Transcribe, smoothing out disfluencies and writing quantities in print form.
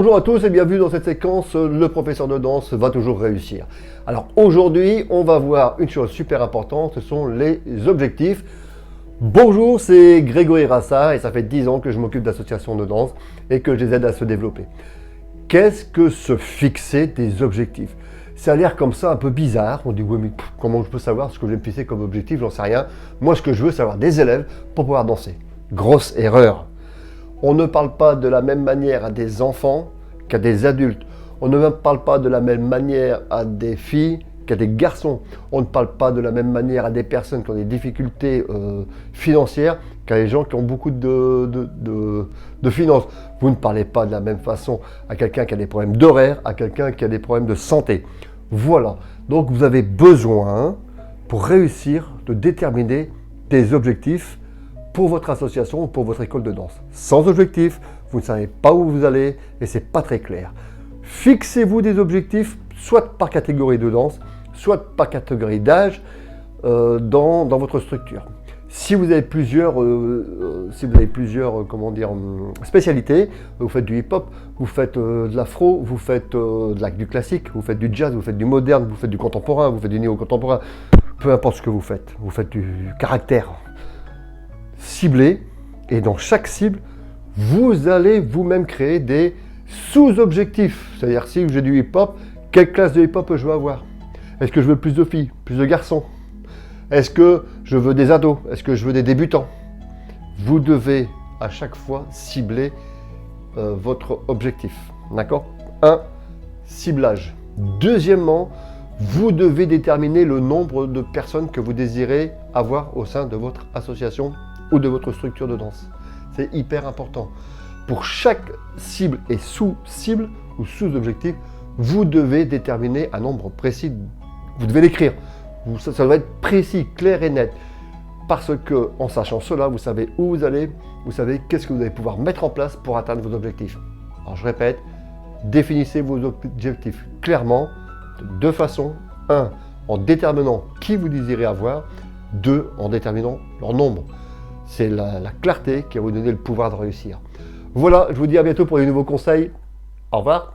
Bonjour à tous et bienvenue dans cette séquence Le professeur de danse va toujours réussir. Alors aujourd'hui, on va voir une chose super importante, ce sont les objectifs. Bonjour, c'est Grégory Rassa et ça fait 10 ans que je m'occupe d'associations de danse et que je les aide à se développer. Qu'est-ce que se fixer des objectifs? Ça a l'air comme ça un peu bizarre, on dit oui mais comment je peux savoir ce que je vais me fixer comme objectif, j'en sais rien. Moi ce que je veux c'est avoir des élèves pour pouvoir danser. Grosse erreur. On ne parle pas de la même manière à des enfants qu'à des adultes. On ne parle pas de la même manière à des filles qu'à des garçons. On ne parle pas de la même manière à des personnes qui ont des difficultés financières qu'à des gens qui ont beaucoup de finances. Vous ne parlez pas de la même façon à quelqu'un qui a des problèmes d'horaire, à quelqu'un qui a des problèmes de santé. Voilà. Donc vous avez besoin, pour réussir, de déterminer des objectifs pour votre association ou pour votre école de danse. Sans objectif, vous ne savez pas où vous allez et c'est pas très clair. Fixez-vous des objectifs, soit par catégorie de danse, soit par catégorie d'âge dans votre structure. Si vous avez plusieurs, spécialités, vous faites du hip-hop, vous faites de l'afro, vous faites du classique, vous faites du jazz, vous faites du moderne, vous faites du contemporain, vous faites du néo-contemporain, peu importe ce que vous faites du caractère. Ciblé, et dans chaque cible, vous allez vous-même créer des sous-objectifs. C'est-à-dire, si j'ai du hip-hop, quelle classe de hip-hop je veux avoir? Est-ce que je veux plus de filles, plus de garçons? Est-ce que je veux des ados? Est-ce que je veux des débutants? Vous devez à chaque fois cibler votre objectif. D'accord? 1. Ciblage. Deuxièmement, vous devez déterminer le nombre de personnes que vous désirez avoir au sein de votre association ou de votre structure de danse. C'est hyper important. Pour chaque cible et sous-cible ou sous-objectif, vous devez déterminer un nombre précis. Vous devez l'écrire. Ça doit être précis, clair et net. Parce que, en sachant cela, vous savez où vous allez, vous savez qu'est-ce que vous allez pouvoir mettre en place pour atteindre vos objectifs. Alors je répète, définissez vos objectifs clairement, de deux façons. 1. En déterminant qui vous désirez avoir. 2. En déterminant leur nombre. C'est la clarté qui va vous donner le pouvoir de réussir. Voilà, je vous dis à bientôt pour de nouveaux conseils. Au revoir.